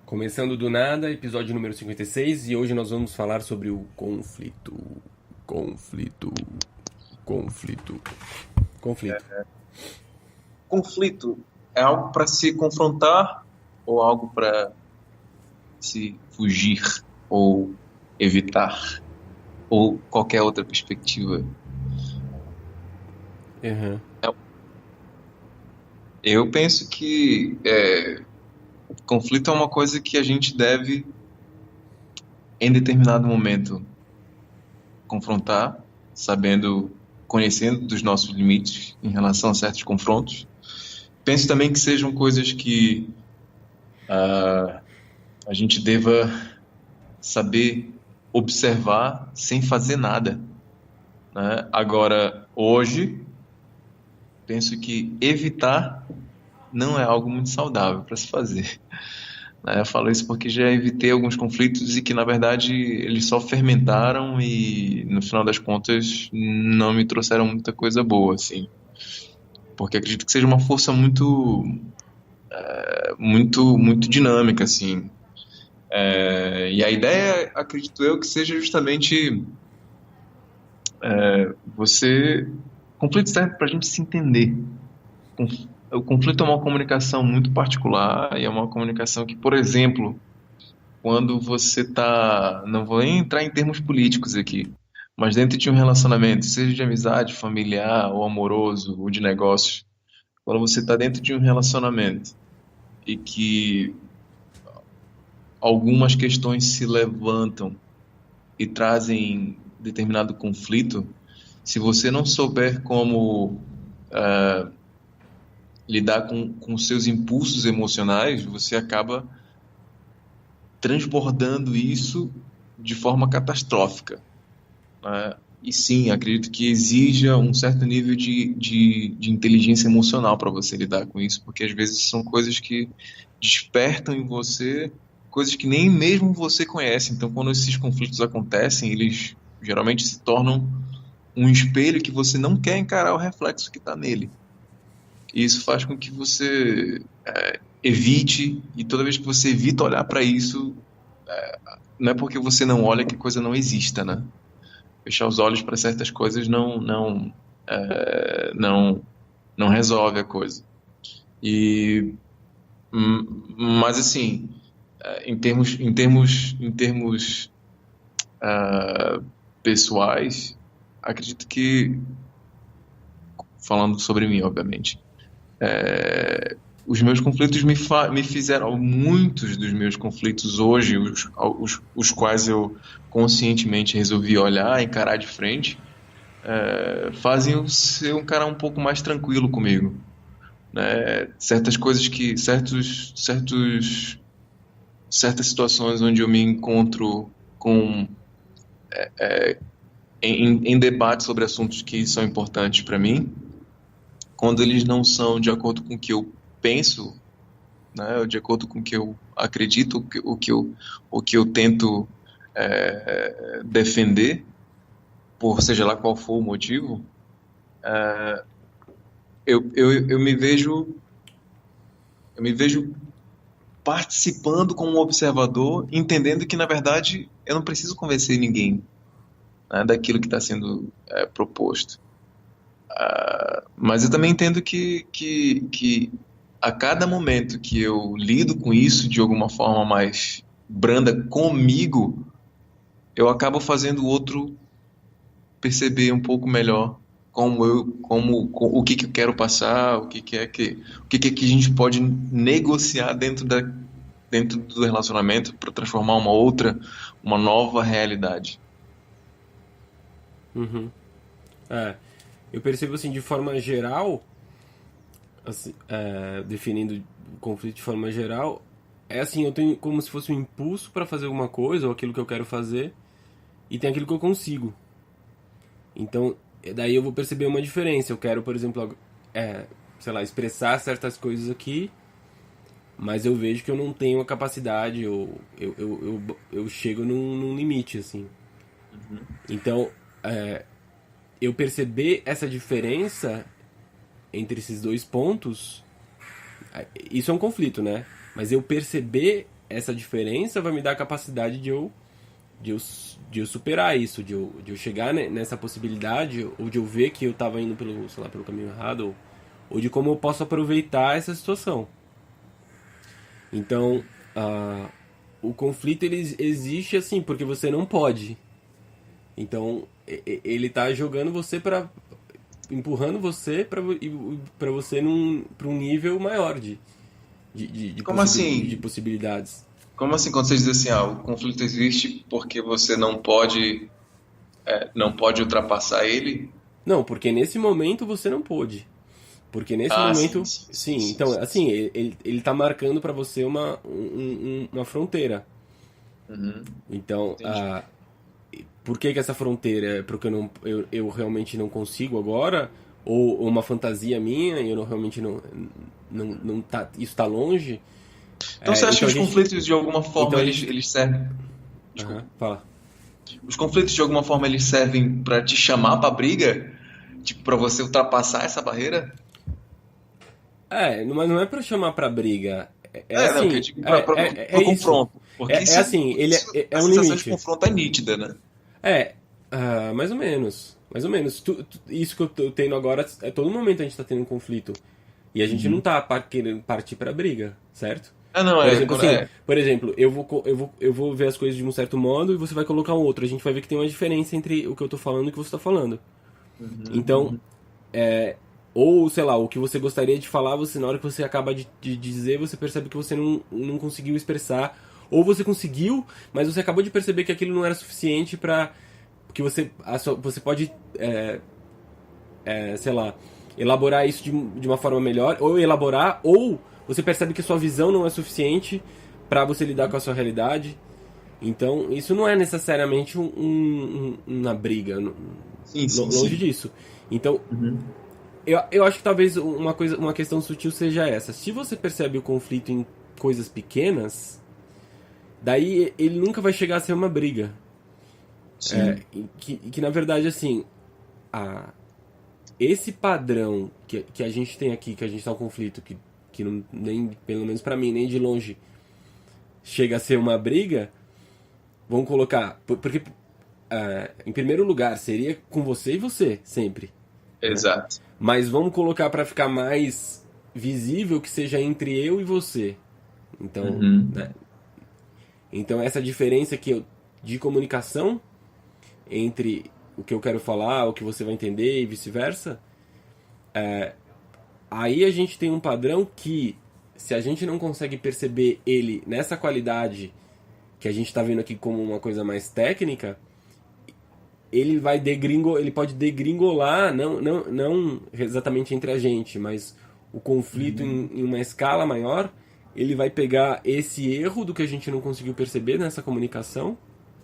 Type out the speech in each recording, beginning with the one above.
Começando do nada, episódio número 56, e hoje nós vamos falar sobre o conflito. Conflito. Conflito. Conflito. Conflito é algo para se confrontar ou algo para se fugir ou evitar ou qualquer outra perspectiva? Uhum. Eu penso que conflito é uma coisa que a gente deve, em determinado momento, confrontar, sabendo, conhecendo dos nossos limites em relação a certos confrontos. Penso também que sejam coisas que a gente deva saber observar sem fazer nada, né? Agora, hoje, penso que evitar não é algo muito saudável para se fazer, né? Eu falo isso porque já evitei alguns conflitos e que, na verdade, eles só fermentaram e, no final das contas, não me trouxeram muita coisa boa, assim. Porque acredito que seja uma força muito dinâmica, assim. E a ideia, acredito eu, que seja justamente você... Conflito serve para a gente se entender. O conflito é uma comunicação muito particular e é uma comunicação que, por exemplo, quando você está... Não vou nem entrar em termos políticos aqui, mas dentro de um relacionamento, seja de amizade, familiar, ou amoroso, ou de negócios, quando você está dentro de um relacionamento e que algumas questões se levantam e trazem determinado conflito, se você não souber como lidar com seus impulsos emocionais, você acaba transbordando isso de forma catastrófica, né? E sim, acredito que exija um certo nível de inteligência emocional para você lidar com isso, porque às vezes são coisas que despertam em você coisas que nem mesmo você conhece. Então, quando esses conflitos acontecem, eles geralmente se tornam um espelho que você não quer encarar o reflexo que está nele. E isso faz com que você evite, e toda vez que você evita olhar para isso, não é porque você não olha que a coisa não exista, né? Fechar os olhos para certas coisas não, não resolve a coisa. E, mas assim, em termos pessoais, acredito que, falando sobre mim, obviamente, os meus conflitos me fizeram, muitos dos meus conflitos hoje, os quais eu conscientemente resolvi olhar, encarar de frente, fazem eu ser um cara um pouco mais tranquilo comigo, né? Certas coisas que, certas situações onde eu me encontro com em debates sobre assuntos que são importantes para mim, quando eles não são de acordo com o que eu penso, né, de acordo com o que eu acredito, o que eu tento defender, por seja lá qual for o motivo, eu me vejo participando como um observador, entendendo que, na verdade, eu não preciso convencer ninguém, né, daquilo que está sendo proposto. Mas eu também entendo que a cada momento que eu lido com isso de alguma forma mais branda comigo, eu acabo fazendo o outro perceber um pouco melhor o que eu quero passar, o que é que a gente pode negociar dentro do relacionamento para transformar uma nova realidade. Uhum. É, eu percebo assim, de forma geral, assim, definindo o conflito de forma geral, é assim, eu tenho como se fosse um impulso para fazer alguma coisa, ou aquilo que eu quero fazer, e tem aquilo que eu consigo. Então, daí eu vou perceber uma diferença. Eu quero, por exemplo, sei lá, expressar certas coisas aqui, mas eu vejo que eu não tenho a capacidade, ou eu chego num limite, assim. Uhum. Então, eu perceber essa diferença entre esses dois pontos, isso é um conflito, né? Mas eu perceber essa diferença vai me dar a capacidade de eu superar isso, de eu chegar nessa possibilidade, ou de eu ver que eu estava indo pelo, sei lá, pelo caminho errado, ou de como eu posso aproveitar essa situação. Então, o conflito ele existe assim, porque você não pode. Então, ele tá jogando você empurrando você para você para um nível maior Como assim? de possibilidades. Como assim quando você diz assim, o conflito existe porque você não pode ultrapassar ele? Não, porque nesse momento você não pôde. Porque nesse Ah, sim, momento, sim, sim, sim, sim, então, sim, sim. assim, ele tá marcando para você uma fronteira. Uhum, Então, entendi. por que essa fronteira? É porque eu realmente não consigo agora? Ou uma fantasia minha e eu não realmente não tá, isso tá longe? Então você acha que Então a os gente, conflitos de alguma então forma a gente, eles servem? aham, Desculpa. fala. Os conflitos de alguma forma eles servem para te chamar para briga? Tipo, para você ultrapassar essa barreira? Mas não é pra chamar pra briga. É Não, que eu assim, digo para é o isso. confronto. Porque É assim, é a um sensação de limite. confronto é nítida, né? É, mais ou menos. Mais ou menos. Isso que eu tô tendo agora, todo momento a gente tá tendo um conflito. E a gente não Uhum. tá querendo partir pra briga, certo? Não, Por exemplo, eu vou ver as coisas de um certo modo e você vai colocar um outro. A gente vai ver que tem uma diferença entre o que eu tô falando e o que você tá falando. Uhum, Então, uhum, ou sei lá, o que você gostaria de falar, você na hora que você acaba de dizer, você percebe que você não conseguiu expressar. Ou você conseguiu, mas você acabou de perceber que aquilo não era suficiente pra. Que você pode, sei lá, elaborar isso de uma forma melhor, ou elaborar, ou você percebe que a sua visão não é suficiente pra você lidar com a sua realidade. Então, isso não é necessariamente uma briga, sim, sim, longe sim. disso. Então, Uhum, eu acho que talvez uma questão sutil seja essa. Se você percebe o conflito em coisas pequenas, daí ele nunca vai chegar a ser uma briga. sim. Que na verdade, assim, a, esse padrão que a gente tem aqui, que a gente tá em conflito, que não, nem, pelo menos pra mim, nem de longe chega a ser uma briga, vamos colocar. Porque, em primeiro lugar, seria com você e você, sempre. Né? Exato. Mas vamos colocar pra ficar mais visível que seja entre eu e você. Então, Uhum, né? Então essa diferença de comunicação entre o que eu quero falar, o que você vai entender e vice-versa, aí a gente tem um padrão que, se a gente não consegue perceber ele nessa qualidade que a gente está vendo aqui como uma coisa mais técnica, ele pode degringolar, não exatamente entre a gente, mas o conflito uhum, em uma escala maior, ele vai pegar esse erro do que a gente não conseguiu perceber nessa comunicação,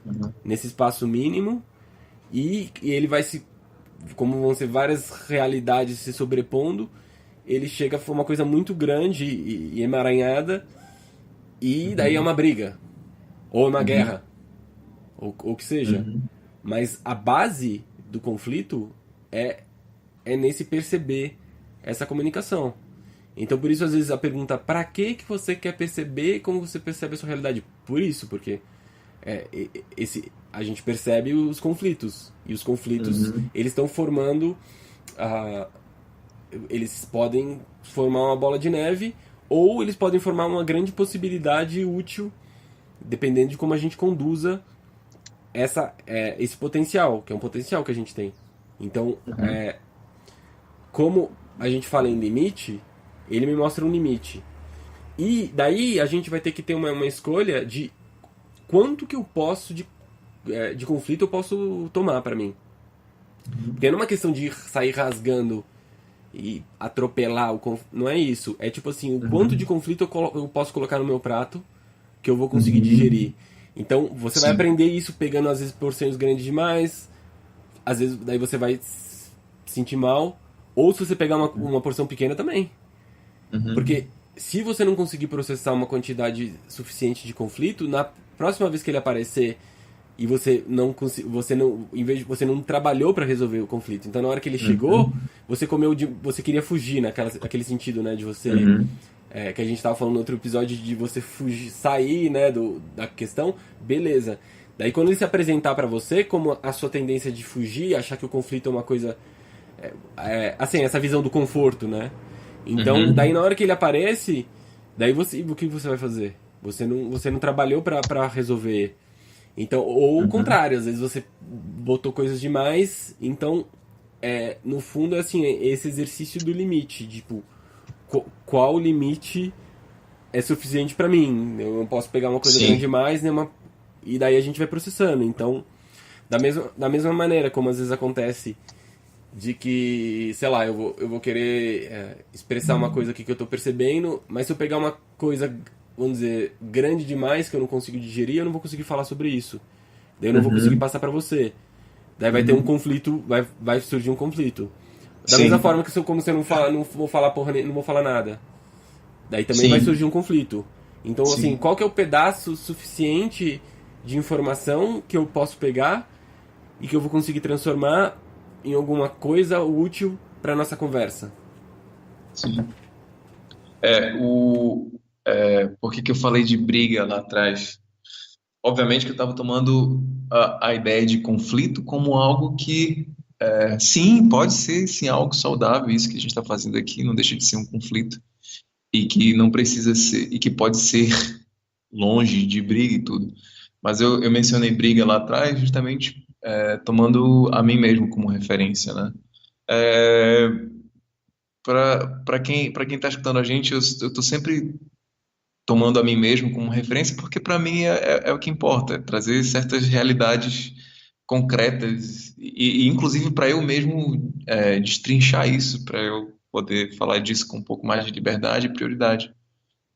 uhum, nesse espaço mínimo, e ele vai se, como vão ser várias realidades se sobrepondo, ele chega a ser uma coisa muito grande e emaranhada, e daí é uhum, uma briga, ou é uma uhum, guerra, ou que seja. uhum, Mas a base do conflito é nesse perceber essa comunicação. Então por isso às vezes a pergunta, para que você quer perceber como você percebe a sua realidade? Por isso, porque a gente percebe os conflitos. E os conflitos, uhum, eles estão formando, ah, eles podem formar uma bola de neve, ou eles podem formar uma grande possibilidade útil, dependendo de como a gente conduza esse potencial, que é um potencial que a gente tem. Então, uhum, como a gente fala em limite, ele me mostra um limite. E daí a gente vai ter que ter uma escolha de quanto que eu posso de conflito eu posso tomar pra mim. Porque não é uma questão de sair rasgando e atropelar o conflito. Não é isso. É tipo assim, o quanto de uhum, conflito eu posso colocar no meu prato que eu vou conseguir uhum. digerir. Então você vai Sim. aprender isso pegando às vezes porções grandes demais, às vezes daí você vai se sentir mal, ou se você pegar uma porção pequena também. Uhum, Porque se você não conseguir processar uma quantidade suficiente de conflito, na próxima vez que ele aparecer e você não, em vez de você não trabalhou para resolver o conflito. Então na hora que ele chegou, uhum, você queria fugir aquele sentido, né, de você uhum. que a gente tava falando no outro episódio de você fugir, sair, né, da questão, beleza. Daí quando ele se apresentar pra você como a sua tendência de fugir, achar que o conflito é uma coisa... assim, essa visão do conforto, né? Então, daí na hora que ele aparece, daí o que você vai fazer? Você não trabalhou pra resolver. Então, ou o contrário, às vezes você botou coisas demais, então, no fundo, é assim, esse exercício do limite, tipo, qual limite é suficiente pra mim? Eu não posso pegar uma coisa grande Sim. demais, né, e daí a gente vai processando. Então, da mesma maneira como às vezes acontece de que, sei lá, eu vou querer expressar uma coisa aqui que eu tô percebendo, mas se eu pegar uma coisa, vamos dizer, grande demais que eu não consigo digerir, eu não vou conseguir falar sobre isso. Daí eu não vou conseguir passar pra você. Daí vai ter um conflito, vai surgir um conflito. Da mesma Sim. forma que como você não vou falar porra, não vou falar nada. Daí também vai Sim. surgir um conflito. Então, assim, Sim. qual que é o pedaço suficiente de informação que eu posso pegar e que eu vou conseguir transformar em alguma coisa útil para nossa conversa? Sim. Por que que eu falei de briga lá atrás? Obviamente que eu estava tomando a ideia de conflito como algo que, sim, pode ser sim algo saudável, isso que a gente está fazendo aqui não deixa de ser um conflito e que não precisa ser, e que pode ser longe de briga e tudo. Mas eu mencionei briga lá atrás justamente tomando a mim mesmo como referência, né? É, para quem está escutando a gente, eu estou sempre tomando a mim mesmo como referência, porque para mim é o que importa, é trazer certas realidades concretas e inclusive para eu mesmo destrinchar isso, para eu poder falar disso com um pouco mais de liberdade e prioridade,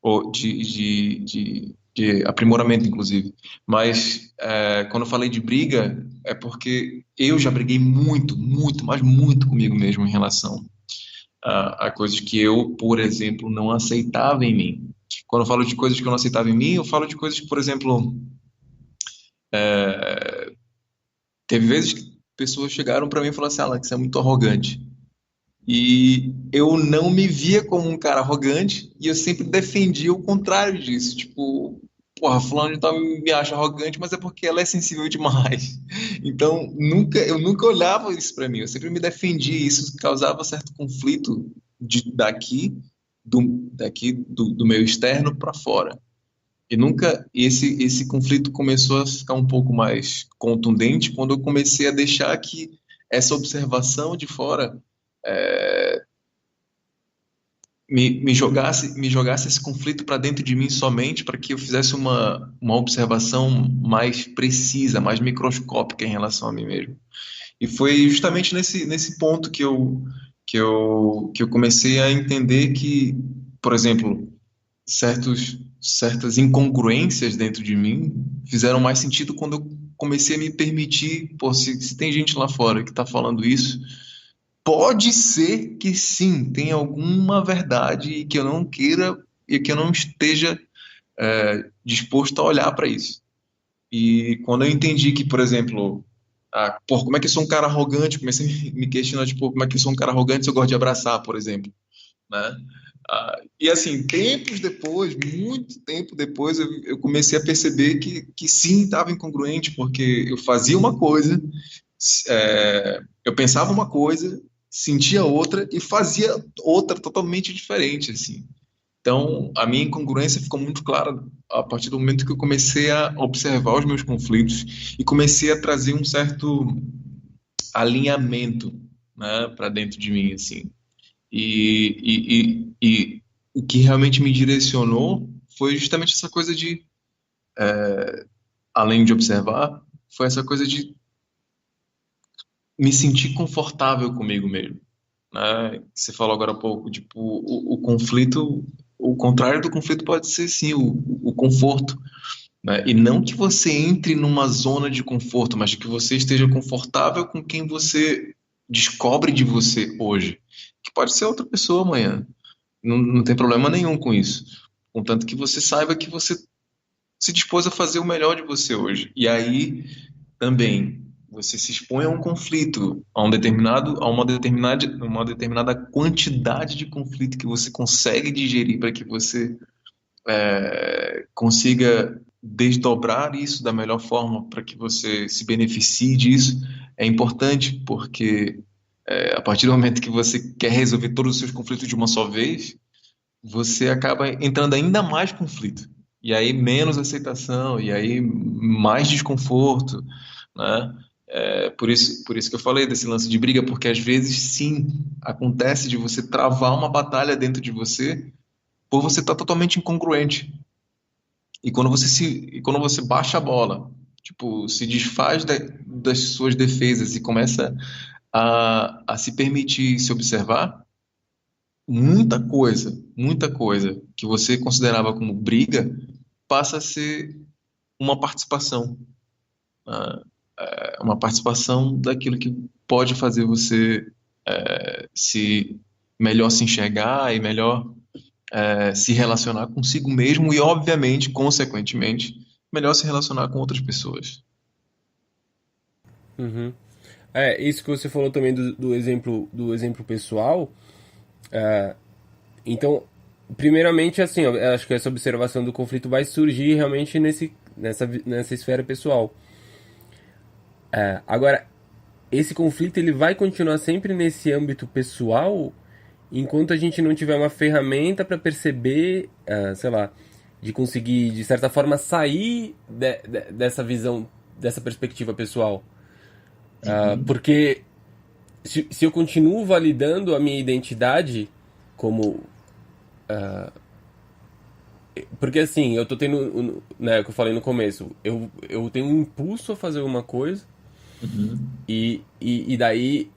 ou de aprimoramento, inclusive. Mas quando eu falei de briga, é porque eu já briguei muito, muito, mas muito comigo mesmo em relação a coisas que eu, por exemplo, não aceitava em mim. Quando eu falo de coisas que eu não aceitava em mim, eu falo de coisas que, por exemplo, teve vezes que pessoas chegaram para mim e falaram assim, Alex, você é muito arrogante. E eu não me via como um cara arrogante e eu sempre defendia o contrário disso. Tipo, porra, fulano de tal me acha arrogante, mas é porque ela é sensível demais. Então, eu nunca olhava isso para mim. Eu sempre me defendia. Isso causava certo conflito do meu externo para fora. E nunca esse conflito começou a ficar um pouco mais contundente quando eu comecei a deixar que essa observação de fora me jogasse esse conflito para dentro de mim somente para que eu fizesse uma observação mais precisa, mais microscópica em relação a mim mesmo. E foi justamente nesse ponto que eu comecei a entender que, por exemplo, certas incongruências dentro de mim fizeram mais sentido quando eu comecei a me permitir, pô, se tem gente lá fora que está falando isso, pode ser que sim, tenha alguma verdade e que eu não queira e que eu não esteja disposto a olhar para isso. E quando eu entendi que, por exemplo, pô, como é que eu sou um cara arrogante, comecei a me questionar, tipo, como é que eu sou um cara arrogante se eu gosto de abraçar, por exemplo, né? E assim, tempos depois, muito tempo depois, eu comecei a perceber que sim, estava incongruente, porque eu fazia uma coisa, eu pensava uma coisa, sentia outra e fazia outra totalmente diferente, assim. Então, a minha incongruência ficou muito clara a partir do momento que eu comecei a observar os meus conflitos e comecei a trazer um certo alinhamento, né, para dentro de mim, assim. E o que realmente me direcionou foi justamente essa coisa de, além de observar, foi essa coisa de me sentir confortável comigo mesmo, né? Você falou agora há pouco, tipo, o conflito, o contrário do conflito pode ser sim o conforto, né? E não que você entre numa zona de conforto, mas que você esteja confortável com quem você descobre de você hoje, que pode ser outra pessoa amanhã. Não tem problema nenhum com isso. Contanto que você saiba que você se dispôs a fazer o melhor de você hoje. E aí também. você se expõe a um conflito, uma determinada quantidade de conflito que você consegue digerir para que você consiga desdobrar isso da melhor forma para que você se beneficie disso, é importante, porque a partir do momento que você quer resolver todos os seus conflitos de uma só vez, você acaba entrando ainda mais conflito. E aí menos aceitação, e aí mais desconforto, né? Por isso que eu falei desse lance de briga, porque às vezes sim, acontece de você travar uma batalha dentro de você por você estar totalmente incongruente. E quando você baixa a bola, tipo, se desfaz das suas defesas e começa a se permitir se observar, muita coisa que você considerava como briga passa a ser uma participação, ah, uma participação daquilo que pode fazer você se melhor se enxergar e melhor se relacionar consigo mesmo e, obviamente, consequentemente, melhor se relacionar com outras pessoas. Uhum. Isso que você falou também do exemplo pessoal. Então, primeiramente, assim, eu acho que essa observação do conflito vai surgir realmente nessa esfera pessoal. Agora, esse conflito ele vai continuar sempre nesse âmbito pessoal enquanto a gente não tiver uma ferramenta para perceber, sei lá, de conseguir, de certa forma, sair dessa visão, dessa perspectiva pessoal. Uhum, Porque se eu continuo validando a minha identidade como. Porque assim, eu tô tendo, né, que eu falei no começo, eu tenho um impulso a fazer uma coisa uhum, e daí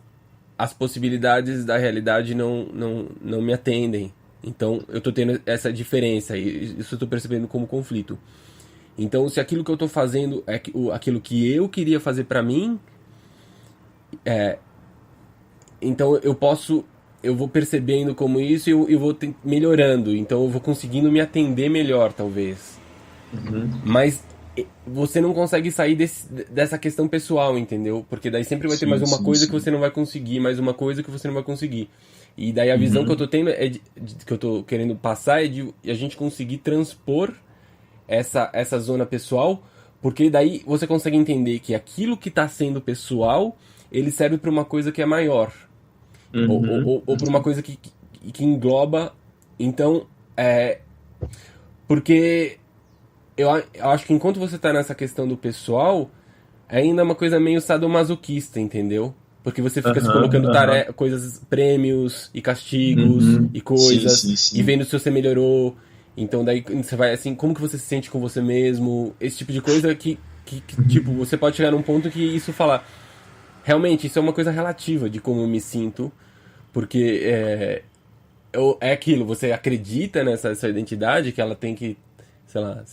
as possibilidades da realidade não me atendem. Então eu tô tendo essa diferença e isso eu tô percebendo como conflito. Então se aquilo que eu tô fazendo é aquilo que eu queria fazer pra mim, então eu vou percebendo como isso e eu vou melhorando. Então eu vou conseguindo me atender melhor, talvez. uhum. Mas você não consegue sair dessa questão pessoal, entendeu? Porque daí sempre vai ter mais Sim, uma sim, coisa que sim. você não vai conseguir, mais uma coisa que você não vai conseguir. E daí a visão que eu tô Uhum, tendo que eu tô querendo passar é de a gente conseguir transpor essa zona pessoal, porque daí você consegue entender que aquilo que tá sendo pessoal, ele serve para uma coisa que é maior. Ou para uma uhum, coisa que engloba. Então, porque eu acho que enquanto você tá nessa questão do pessoal, ainda é uma coisa meio sadomasoquista, entendeu? Porque você fica se aham, colocando aham, coisas, prêmios e castigos e sim, coisas, sim, e sim. vendo se você melhorou. Então daí você vai assim, como que você se sente com você mesmo? Esse tipo de coisa que tipo, Uhum. você pode chegar num ponto que isso falar, realmente, isso é uma coisa relativa de como eu me sinto, porque é aquilo, você acredita nessa sua identidade, que ela tem que, sei lá,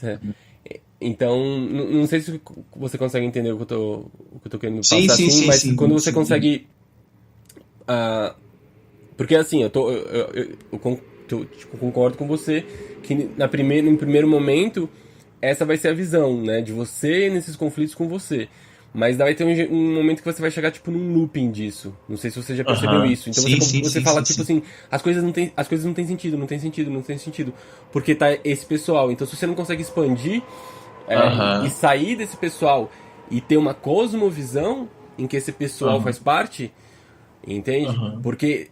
então, não sei se você consegue entender o que eu tô querendo Sim, passar sim, assim, sim, mas quando sim, você sim, entendi. consegue. ah, Porque assim, eu concordo com você que no primeiro momento, essa vai ser a visão, né? De você nesses conflitos com você. Mas daí vai ter um momento que você vai chegar, tipo, num looping disso. Não sei se você já percebeu Aham, isso. Então sim, sim, você sim, fala, sim, tipo sim. assim, as coisas não têm sentido, não tem sentido, não tem sentido. Porque tá esse pessoal. Então se você não consegue expandir e Aham, sair desse pessoal e ter uma cosmovisão em que esse pessoal faz aham, parte, entende? aham. Porque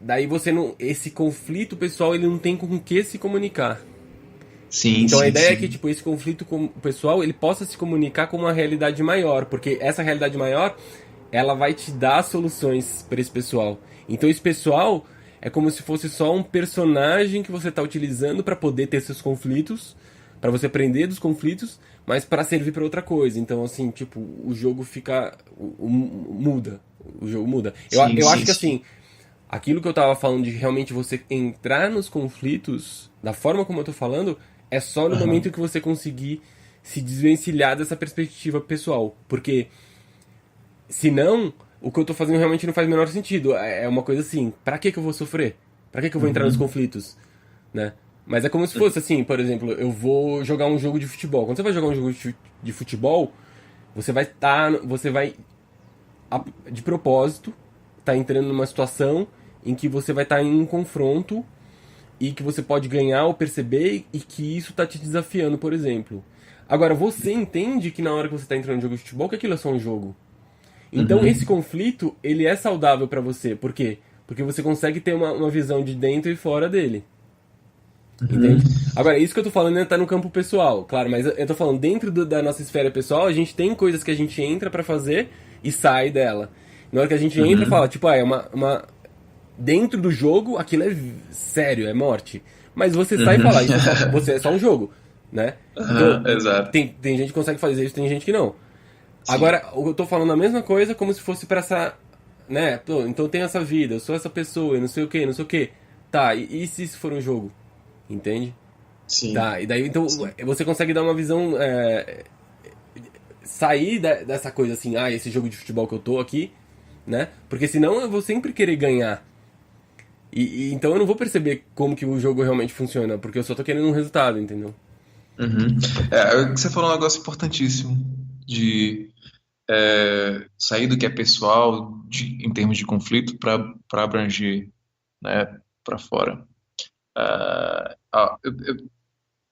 daí você não. Esse conflito pessoal ele não tem com o que se comunicar. Sim, Então a sim, ideia é que sim. tipo, esse conflito com o pessoal ele possa se comunicar com uma realidade maior, porque essa realidade maior ela vai te dar soluções para esse pessoal. Então esse pessoal é como se fosse só um personagem que você está utilizando para poder ter seus conflitos, para você aprender dos conflitos, mas para servir para outra coisa. Então assim, tipo, o jogo fica muda. O jogo muda. Eu, Sim, eu acho sim, que sim. assim, aquilo que eu tava falando de realmente você entrar nos conflitos, da forma como eu tô falando, é só no momento Aham. que você conseguir se desvencilhar dessa perspectiva pessoal. Porque, senão, o que eu tô fazendo realmente não faz o menor sentido. É uma coisa assim, pra que eu vou sofrer? Pra que eu vou entrar nos Uhum. conflitos? Né? Mas é como se fosse assim, por exemplo, eu vou jogar um jogo de futebol. Quando você vai jogar um jogo de futebol, Você vai de propósito tá entrando numa situação em que você vai estar em um confronto e que você pode ganhar ou perceber e que isso tá te desafiando, por exemplo. Agora, você entende que na hora que você tá entrando no jogo de futebol, que aquilo é só um jogo. Então, esse conflito, ele é saudável pra você. Por quê? Porque você consegue ter uma visão de dentro e fora dele. Entende? Agora, isso que eu tô falando ainda tá no campo pessoal, claro, mas eu tô falando dentro da nossa esfera pessoal, a gente tem coisas que a gente entra pra fazer e sai dela. Na hora que a gente entra, fala, tipo, é dentro do jogo, aquilo é sério, é morte. Mas você sai e fala, você é só um jogo, né? Então, Exato. tem gente que consegue fazer isso, tem gente que não. Sim. Agora, eu tô falando a mesma coisa como se fosse pra essa, né? Pô, então eu tenho essa vida, eu sou essa pessoa, eu não sei o que, não sei o que. Tá, e se isso for um jogo? Entende? Sim. Tá, e daí então Sim. você consegue dar uma visão, sair dessa coisa assim, esse jogo de futebol que eu tô aqui, né? Porque senão eu vou sempre querer ganhar. Então eu não vou perceber como que o jogo realmente funciona, porque eu só tô querendo um resultado, entendeu? Você falou um negócio importantíssimo de sair do que é pessoal em termos de conflito para abranger, né, para fora. Eu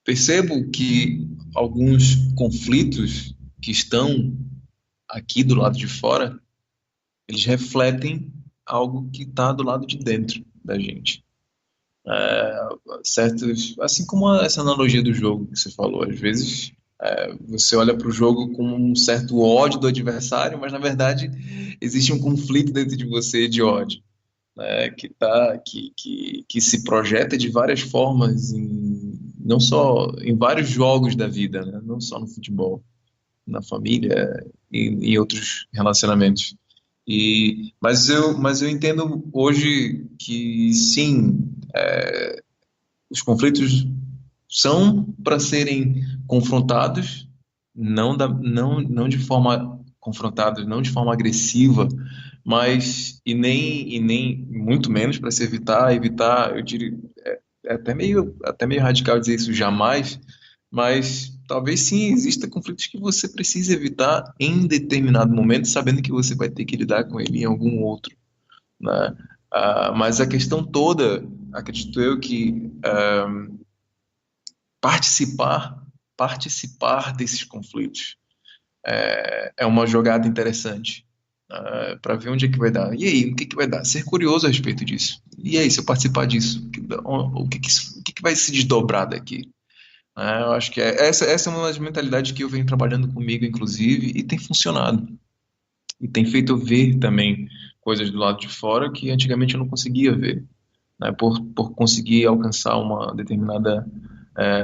percebo que alguns conflitos que estão aqui do lado de fora, eles refletem algo que está do lado de dentro da gente. Certos, assim como essa analogia do jogo que você falou, às vezes você olha para o jogo com um certo ódio do adversário, mas na verdade existe um conflito dentro de você de ódio, né, que se projeta de várias formas, não só em vários jogos da vida, né, não só no futebol, na família e em outros relacionamentos. Mas eu entendo hoje que sim, os conflitos são para serem confrontados, não de forma confrontados, não de forma agressiva, mas e nem muito menos para se evitar, eu diria, é até meio radical dizer isso jamais, mas talvez sim exista conflitos que você precisa evitar em determinado momento, sabendo que você vai ter que lidar com ele em algum outro, né? Mas a questão toda, acredito eu que participar participar desses conflitos é uma jogada interessante, para ver onde é que vai dar. E aí, o que que vai dar? Ser curioso a respeito disso. E aí, se eu participar disso, o que que vai se desdobrar daqui? Eu acho que essa é uma das mentalidades que eu venho trabalhando comigo, inclusive, e tem funcionado. E tem feito eu ver também coisas do lado de fora que antigamente eu não conseguia ver, né? Por conseguir alcançar uma determinada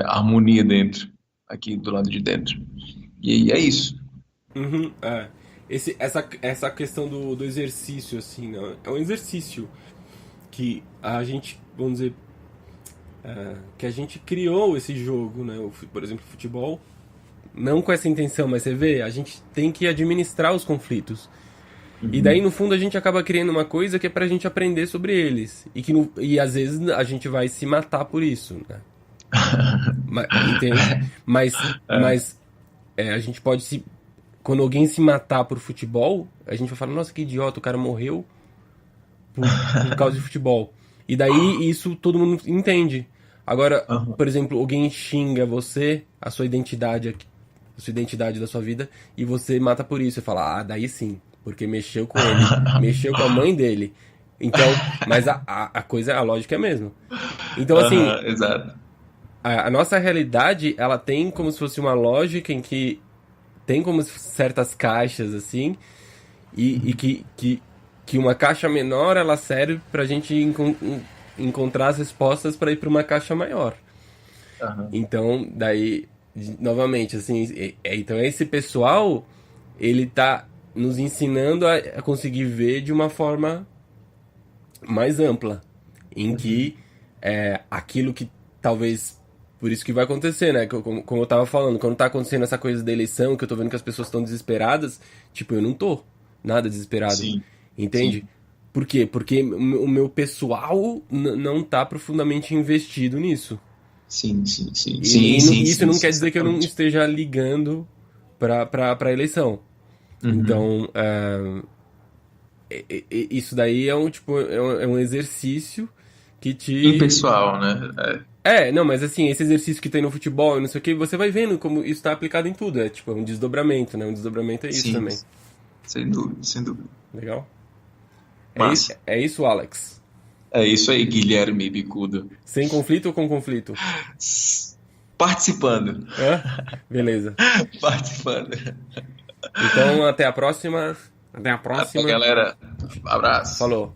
harmonia dentro, aqui do lado de dentro. E é isso. Uhum, essa questão do exercício, assim, né? É um exercício que a gente, vamos dizer, que a gente criou esse jogo, né? Por exemplo, o futebol, não com essa intenção, mas você vê, a gente tem que administrar os conflitos. E daí, no fundo, a gente acaba criando uma coisa que é pra gente aprender sobre eles. E às vezes a gente vai se matar por isso, né? Entende? Mas a gente pode se. Quando alguém se matar por futebol, a gente vai falar, nossa, que idiota, o cara morreu por causa de futebol. E daí isso todo mundo entende. Agora, por exemplo, alguém xinga você, a sua identidade da sua vida, e você mata por isso. Você fala, daí sim, porque mexeu com ele, mexeu com a mãe dele. Então, mas a lógica é a mesma. Então, assim, Exato. a nossa realidade, ela tem como se fosse uma lógica em que tem como certas caixas, assim, e que uma caixa menor, ela serve pra gente encontrar as respostas para ir para uma caixa maior. Então, daí, novamente, assim, então esse pessoal, ele tá nos ensinando a conseguir ver de uma forma mais ampla, em que aquilo que talvez, por isso que vai acontecer, né? Como eu tava falando, quando tá acontecendo essa coisa da eleição, que eu tô vendo que as pessoas estão desesperadas, tipo, eu não tô nada desesperado. Sim. Entende? Sim. Por quê? Porque o meu pessoal não tá profundamente investido nisso. Sim, sim, sim. E Sim, sim, isso sim, não sim, quer dizer que eu não exatamente. esteja ligando pra eleição. Uhum. Então, isso daí é um exercício que te. Impessoal, né? Não, mas assim, esse exercício que tem no futebol e não sei o que, você vai vendo como isso está aplicado em tudo. É tipo, é um desdobramento, né? Um desdobramento é isso Sim, também. sem dúvida, sem dúvida. Legal? Massa. É isso, Alex. É isso aí, Guilherme Bicudo. Sem conflito ou com conflito? S- Participando. Hã? Beleza. Participando. Então, até a próxima. Até a Até, próxima. galera. Abraço. Falou.